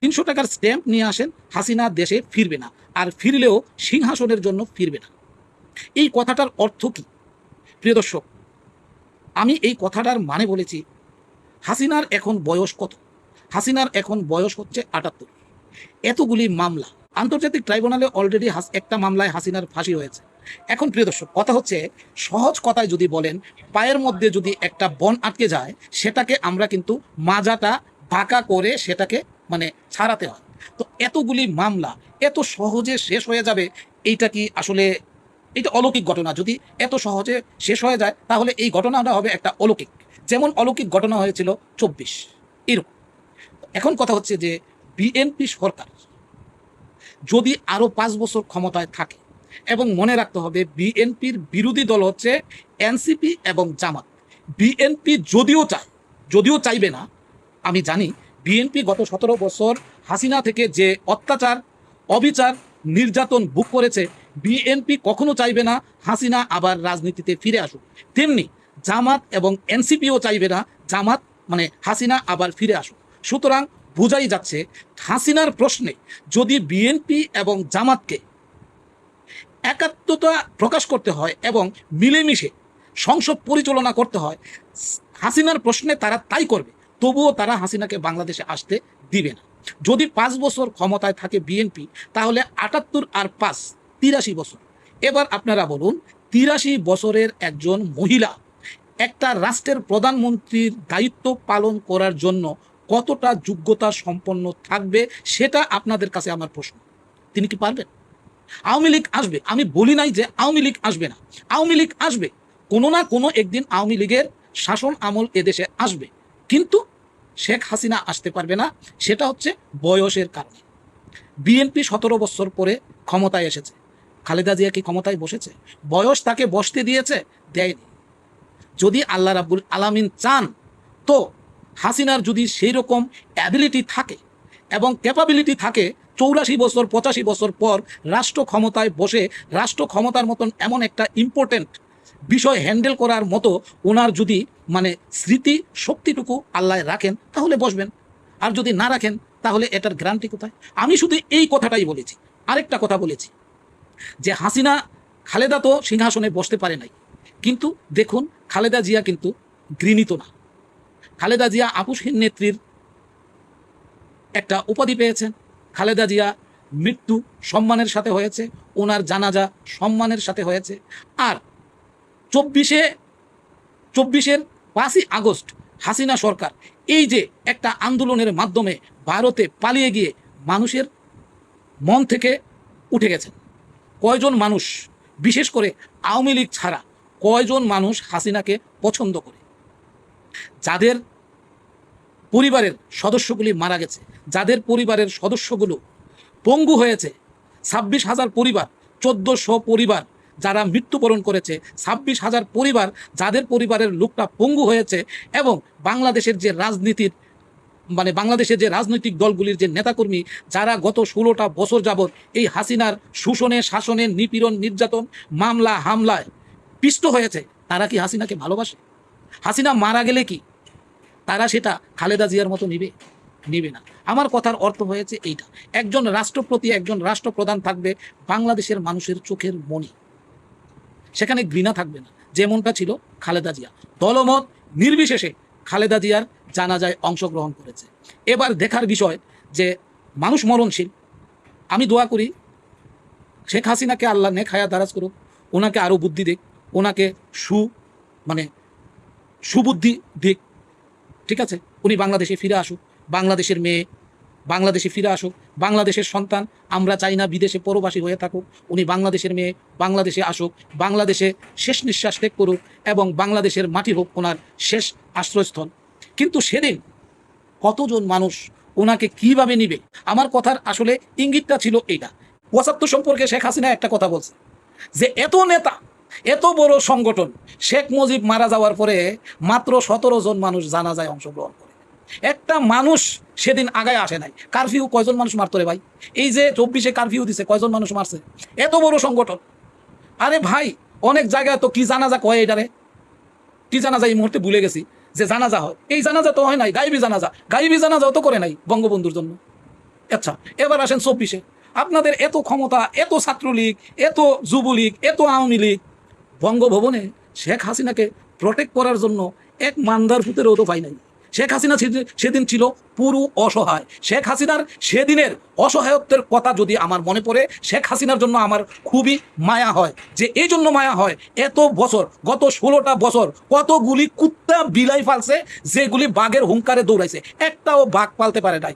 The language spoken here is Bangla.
300 টাকার স্ট্যাম্প নিয়ে আসেন, হাসিনা দেশে ফিরবে না, আর ফিরলেও সিংহাসনের জন্য ফিরবে না। এই কথাটার অর্থ কি প্রিয় দর্শক? আমি এই কথাটার মানে বলেছি, হাসিনার এখন বয়স কত? হাসিনার এখন বয়স হচ্ছে 78। এতগুলি মামলা, আন্তর্জাতিক ট্রাইব্যুনালে অলরেডি একটা মামলায় হাসিনার ফাঁসি হয়েছে। এখন প্রিয় দর্শক, কথা হচ্ছে, সহজ কথায় যদি বলেন, পায়ের মধ্যে যদি একটা বন আটকে যায়, সেটাকে আমরা কিন্তু মাজাটা বাঁকা করে সেটাকে ছাড়াতে হয়। তো এতগুলি মামলা এত সহজে শেষ হয়ে যাবে, এইটা কি আসলে, এটা অলৌকিক ঘটনা। যদি এত সহজে শেষ হয়ে যায়, তাহলে এই ঘটনাটা হবে একটা অলৌকিক, যেমন অলৌকিক ঘটনা হয়েছিল 24 এরকম। এখন কথা হচ্ছে যে বিএনপি সরকার যদি আরো 5 বছর ক্ষমতায় থাকে, এবং মনে রাখতে হবে বিএনপির বিরোধী দল হচ্ছে এনসিপি এবং জামাত। বিএনপি যদিও চাইবে না, আমি জানি বিএনপি গত 17 বছর হাসিনা থেকে যে অত্যাচার, অবিচার, নির্যাতন ভোগ করেছে, বিএনপি কখনো চাইবে না হাসিনা আবার রাজনীতিতে ফিরে আসুক। তেমনি জামাত এবং এনসিপিও চাইবে না জামাত হাসিনা আবার ফিরে আসুক। সুতরাং বোঝাই যাচ্ছে, হাসিনার প্রশ্নে যদি বিএনপি এবং জামাতকে একাত্মতা প্রকাশ করতে হয় এবং মিলেমিশে সংসদ পরিচালনা করতে হয়, হাসিনার প্রশ্নে তারা তাই করবে। তবুও তারা হাসিনাকে বাংলাদেশে আসতে দিবে না। যদি 5 বছর ক্ষমতায় থাকে বিএনপি, তাহলে 78 আর 5 83 বছর। এবার আপনারা বলুন, 83 বছরের একজন মহিলা একটা রাষ্ট্রের প্রধানমন্ত্রীর দায়িত্ব পালন করার জন্য কতটা যোগ্যতা সম্পন্ন থাকবে, সেটা আপনাদের কাছে আমার প্রশ্ন। তিনি কি পারবেন? আওয়ামী লীগ আসবে, আমি বলি নাই যে আওয়ামী লীগ আসবে না। আওয়ামী লীগ আসবে, কোনো না কোনো একদিন আওয়ামী লীগের শাসন আমল এদেশে আসবে, কিন্তু শেখ হাসিনা আসতে পারবে না। সেটা হচ্ছে বয়সের কারণে। বিএনপি 17 বছর পরে ক্ষমতায় এসেছে। খালেদা জিয়া কি ক্ষমতায় বসেছে? বয়স তাকে বসতে দিয়েছে? দেয়নি। যদি আল্লাহ রাব্বুল আলামিন চান, তো হাসিনার যদি সেই রকম অ্যাবিলিটি থাকে এবং ক্যাপাবিলিটি থাকে, 84 বছর 85 বছর পর রাষ্ট্র ক্ষমতায় বসে রাষ্ট্র ক্ষমতার মতন এমন একটা ইম্পর্টেন্ট বিষয় হ্যান্ডেল করার মতো ওনার যদি স্মৃতি শক্তিটুকু আল্লাহ রাখেন, তাহলে বসবেন। আর যদি না রাখেন, তাহলে এটার গ্যারান্টি কোথায়? আমি শুধু এই কথাটাই বলেছি। আরেকটা কথা বলেছি যে খালেদা তো সিংহাসনে বসতে পারে নাই, কিন্তু দেখুন খালেদা জিয়া কিন্তু ঘৃণিত না। খালেদা জিয়া আপুসহীন নেত্রীর একটা উপাধি পেয়েছেন। খালেদা জিয়া মৃত্যু সম্মানের সাথে হয়েছে, ওনার জানাজা সম্মানের সাথে হয়েছে। আর 24-এর 5ই আগস্ট হাসিনা সরকার এই যে একটা আন্দোলনের মাধ্যমে ভারতে পালিয়ে গিয়ে মানুষের মন থেকে উঠে গেছেন। কয়জন মানুষ, বিশেষ করে আওয়ামী লীগ ছাড়া কয়জন মানুষ হাসিনাকে পছন্দ করে? যাদের পরিবারের সদস্যগুলি মারা গেছে, যাদের পরিবারের সদস্যগুলো পঙ্গু হয়েছে, 26,000 পরিবার, 1400 পরিবার যারা মৃত্যুবরণ করেছে, 26,000 পরিবার যাদের পরিবারের লোকটা পঙ্গু হয়েছে, এবং বাংলাদেশের যে রাজনীতির বাংলাদেশের যে রাজনৈতিক দলগুলির যে নেতাকর্মী যারা গত 16টা বছর যাবৎ এই হাসিনার শোষণে, শাসনে, নিপীড়ন, নির্যাতন, মামলা হামলায় পিষ্ট হয়েছে, তারা কি হাসিনাকে ভালোবাসে? হাসিনা মারা গেলে কি তারা সেটা খালেদা জিয়ার মতো নিবে না। আমার কথার অর্থ হয়েছে এইটা, একজন রাষ্ট্রপতি, একজন রাষ্ট্রপ্রধান থাকবে বাংলাদেশের মানুষের চোখের মণি, সেখানে ঘৃণা থাকবে না, যেমনটা ছিল খালেদা জিয়া। দলমত নির্বিশেষে খালেদা জিয়ার জানাজায় অংশগ্রহণ করেছে। এবার দেখার বিষয় যে মানুষ মরণশীল। আমি দোয়া করি শেখ হাসিনাকে আল্লাহ নেক হায়াত দারাজ করুক, ওনাকে আরও বুদ্ধি দিক, ওনাকে সুবুদ্ধি দিক, ঠিক আছে? উনি বাংলাদেশে ফিরে আসুক, বাংলাদেশের মেয়ে বাংলাদেশে ফিরে আসুক, বাংলাদেশের সন্তান। আমরা চাই না বিদেশে পরবাসী হয়ে থাকুক। উনি বাংলাদেশের মেয়ে, বাংলাদেশে আসুক, বাংলাদেশে শেষ নিঃশ্বাস ত্যাগ করুক, এবং বাংলাদেশের মাটি হোক ওনার শেষ আশ্রয়স্থল। কিন্তু সেদিন কতজন মানুষ ওনাকে কিভাবে নিবে? আমার কথার আসলে ইঙ্গিতটা ছিল এইটা। 75 সম্পর্কে শেখ হাসিনা একটা কথা বলছে যে এত নেতা, এত বড় সংগঠন, শেখ মুজিব মারা যাওয়ার পরে মাত্র 17 জন মানুষ জানাজায় অংশগ্রহণ করে। একটা মানুষ সেদিন আগায় আসে নাই। কারফিউ কয়জন মানুষ মারতো রে ভাই? এই যে 24-এ কারফিউ দিছে, কয়জন মানুষ মারছে? এত বড় সংগঠন। আরে ভাই, অনেক জায়গায় তো কি জানাজা কয়, এটারে কি জানাজা এই মুহূর্তে ভুলে গেছি, যে জানাজা হয়, এই জানাজা তো হয় নাই, গাইবি জানাজাও তো করে নাই বঙ্গবন্ধুর জন্য। আচ্ছা, এবার আসেন 24-এ। আপনাদের এত ক্ষমতা, এত ছাত্রলীগ, এত যুবলীগ, এত আওয়ামী লীগ, বঙ্গভবনে শেখ হাসিনাকে প্রোটেক্ট করার জন্য এক মান্দার ভূতেরও তো পাই নাই। শেখ হাসিনা সেদিন ছিল পুরো অসহায়। শেখ হাসিনার সেদিনের অসহায়ত্বের কথা যদি আমার মনে পড়ে, শেখ হাসিনার জন্য আমার খুবই মায়া হয়। যে এই জন্য মায়া হয়, এত বছর, গত 16টা বছর কতগুলি কুত্তা বিলাই ফালছে, যেগুলি বাঘের হুঙ্কারে দৌড়াইছে, একটাও বাঘ পালতে পারে নাই।